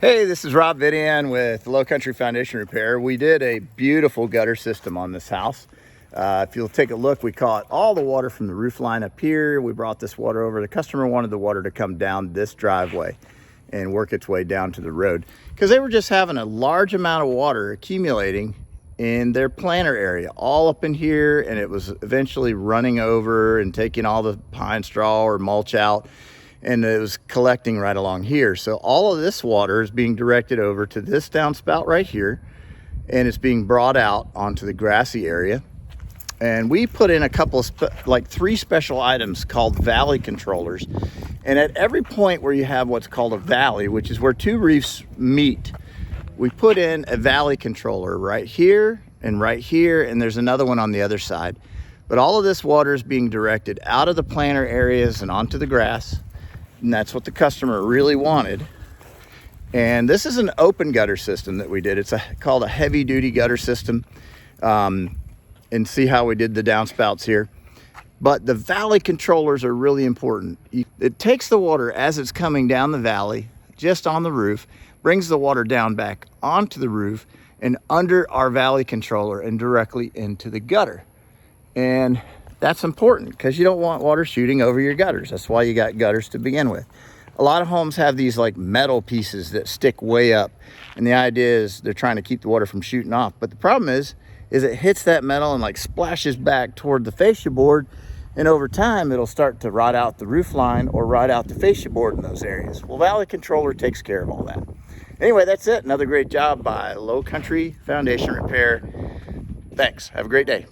Hey, this is Rob Vidian with Low Country Foundation Repair. We did a beautiful gutter system on this house. If you'll take a look, we caught all the water from the roof line up here. We brought this water over. The customer wanted the water to come down this driveway and work its way down to the road because they were just having a large amount of water accumulating in their planter area, all up in here, and it was eventually running over and taking all the pine straw or mulch out, and it was collecting right along here. So all of this water is being directed over to this downspout right here, and it's being brought out onto the grassy area. And we put in a couple of three special items called valley controllers. And at every point where you have what's called a valley, which is where two reefs meet, we put in a valley controller right here, and there's another one on the other side. But all of this water is being directed out of the planter areas and onto the grass. And that's what the customer really wanted. And this is an open gutter system that we did. It's called a heavy duty gutter system. And see how we did the downspouts here. But the valley controllers are really important. It takes the water as it's coming down the valley, just on the roof, brings the water down back onto the roof and under our valley controller and directly into the gutter. And that's important because you don't want water shooting over your gutters. That's why you got gutters to begin with. A lot of homes have these like metal pieces that stick way up. And the idea is they're trying to keep the water from shooting off. But the problem is it hits that metal and like splashes back toward the fascia board. And over time, it'll start to rot out the roof line or rot out the fascia board in those areas. Well, Valley Controller takes care of all that. Anyway, that's it. Another great job by Low Country Foundation Repair. Thanks. Have a great day.